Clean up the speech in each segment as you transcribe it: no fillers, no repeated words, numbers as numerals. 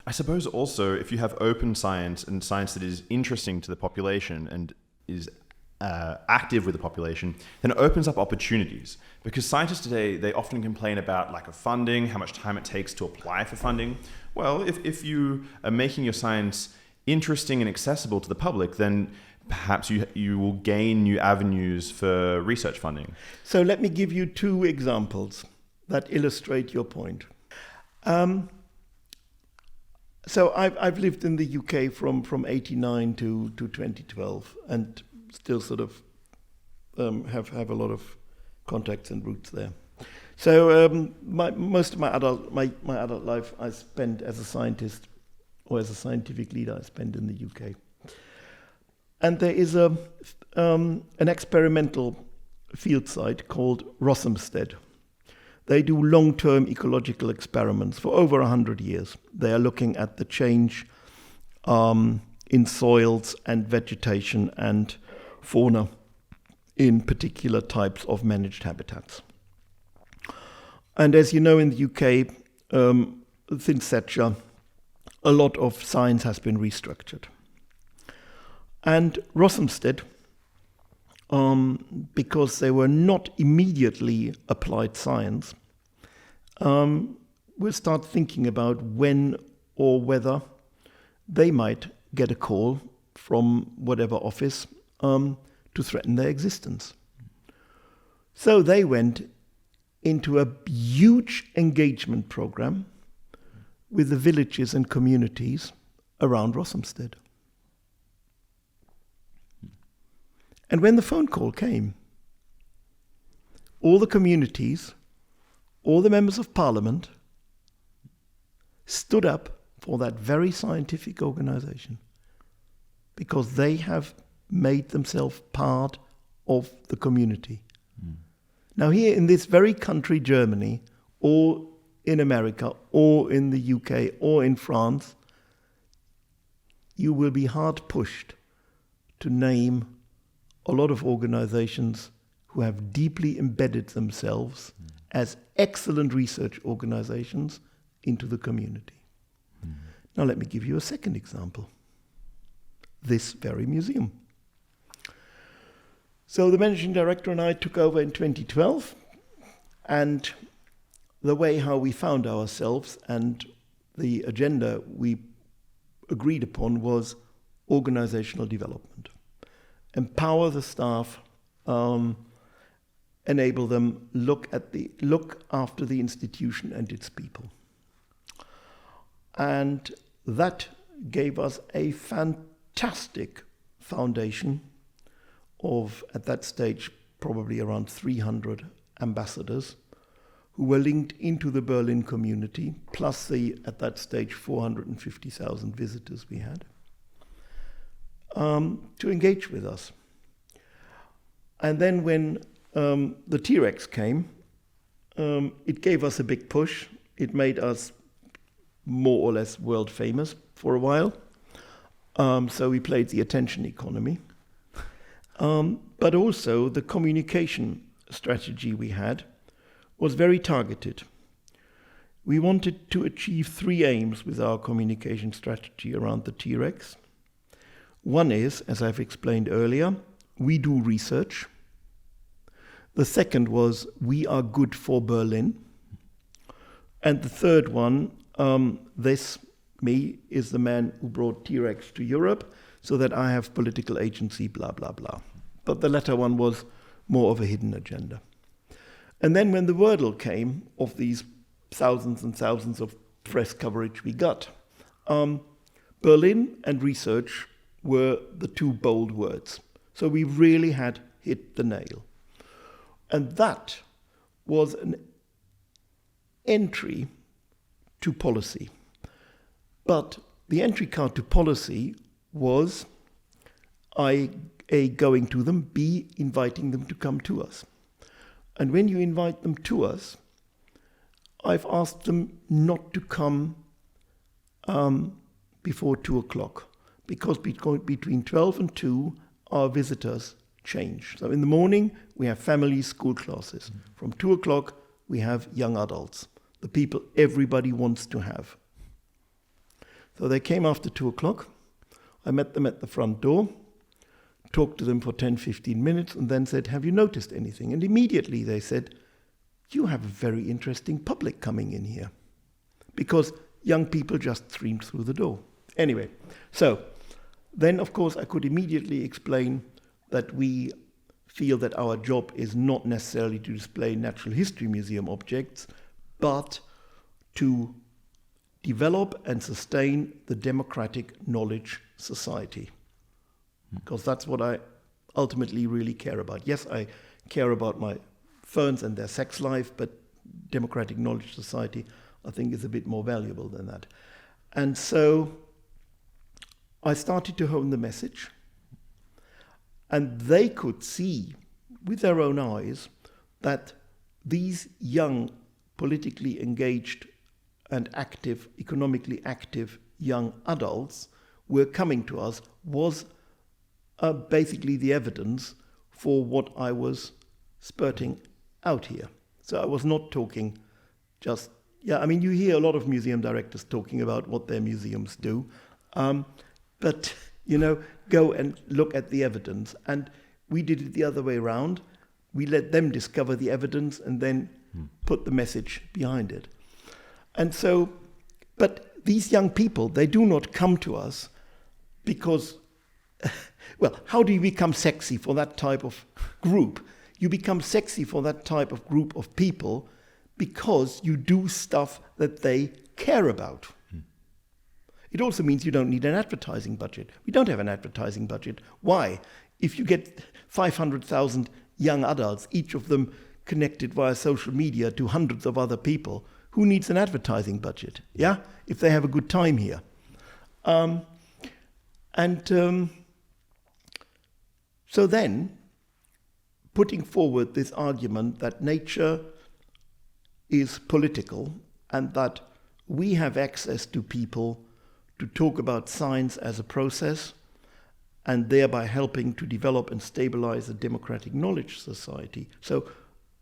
I suppose also if you have open science and science that is interesting to the population and is active with the population, then it opens up opportunities. Because scientists today, they often complain about lack of funding, how much time it takes to apply for funding. Well, if you are making your science interesting and accessible to the public, then perhaps you will gain new avenues for research funding. So let me give you two examples that illustrate your point. So I've lived in the UK from 89 to 2012 and still sort of have a lot of contacts and roots there. So most of my adult life I spent as a scientist or as a scientific leader I spent in the UK. And there is an experimental field site called Rothamsted. They do long-term ecological experiments for over 100 years. They are looking at the change in soils and vegetation and fauna in particular types of managed habitats. And as you know, in the UK, since Thatcher, a lot of science has been restructured. And Rothamsted, because they were not immediately applied science, will start thinking about when or whether they might get a call from whatever office to threaten their existence. So they went into a huge engagement program with the villages and communities around Rothamsted. And when the phone call came, all the communities, all the members of parliament stood up for that very scientific organization because they have made themselves part of the community. Now here in this very country, Germany, or in America, or in the UK, or in France, you will be hard pushed to name a lot of organizations who have deeply embedded themselves as excellent research organizations into the community. Now let me give you a second example. This very museum. So the managing director and I took over in 2012, and the way how we found ourselves and the agenda we agreed upon was organizational development. Empower the staff, enable them look after the institution and its people. And that gave us a fantastic foundation of, at that stage, probably around 300 ambassadors who were linked into the Berlin community, plus the, at that stage, 450,000 visitors we had, to engage with us. And then when the T-Rex came, it gave us a big push. It made us more or less world famous for a while. So we played the attention economy. But also the communication strategy we had was very targeted. We wanted to achieve three aims with our communication strategy around the T-Rex. One is, as I've explained earlier, we do research. The second was, we are good for Berlin. And the third one, me is the man who brought T-Rex to Europe, so that I have political agency, blah, blah, blah. But the latter one was more of a hidden agenda. And then when the wordle came of these thousands and thousands of press coverage we got, Berlin and research were the two bold words. So we really had hit the nail. And that was an entry to policy. But the entry card to policy was A, going to them, B, inviting them to come to us. And when you invite them to us, I've asked them not to come before 2 o'clock, because between 12 and 2, our visitors change. So in the morning, we have family school classes. From 2 o'clock, we have young adults, the people everybody wants to have. So they came after 2 o'clock. I met them at the front door, talked to them for 10, 15 minutes, and then said, have you noticed anything? And immediately they said, you have a very interesting public coming in here. Because young people just streamed through the door. Anyway, so then, of course, I could immediately explain that we feel that our job is not necessarily to display Natural History Museum objects, but to develop and sustain the democratic knowledge society. Because that's what I ultimately really care about. Yes, I care about my ferns and their sex life, but democratic knowledge society, I think, is a bit more valuable than that. And so I started to hone the message, and they could see with their own eyes that these young, politically engaged and active, economically active young adults were coming to us was basically the evidence for what I was spurting out here. So I was not talking just, you hear a lot of museum directors talking about what their museums do, but, go and look at the evidence. And we did it the other way around. We let them discover the evidence and then put the message behind it. And so, but these young people, they do not come to us because, how do you become sexy for that type of group? You become sexy for that type of group of people because you do stuff that they care about. It also means you don't need an advertising budget. We don't have an advertising budget. Why? If you get 500,000 young adults, each of them connected via social media to hundreds of other people, who needs an advertising budget? Yeah, if they have a good time here. So then, putting forward this argument that nature is political and that we have access to people to talk about science as a process and thereby helping to develop and stabilize a democratic knowledge society. So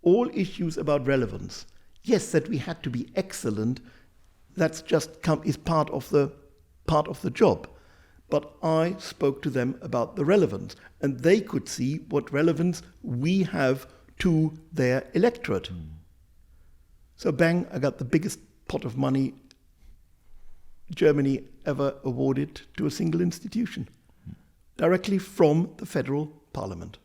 all issues about relevance, yes, that we had to be excellent, that's just is part of the job. But I spoke to them about the relevance, and they could see what relevance we have to their electorate. So bang, I got the biggest pot of money Germany ever awarded to a single institution, directly from the federal parliament.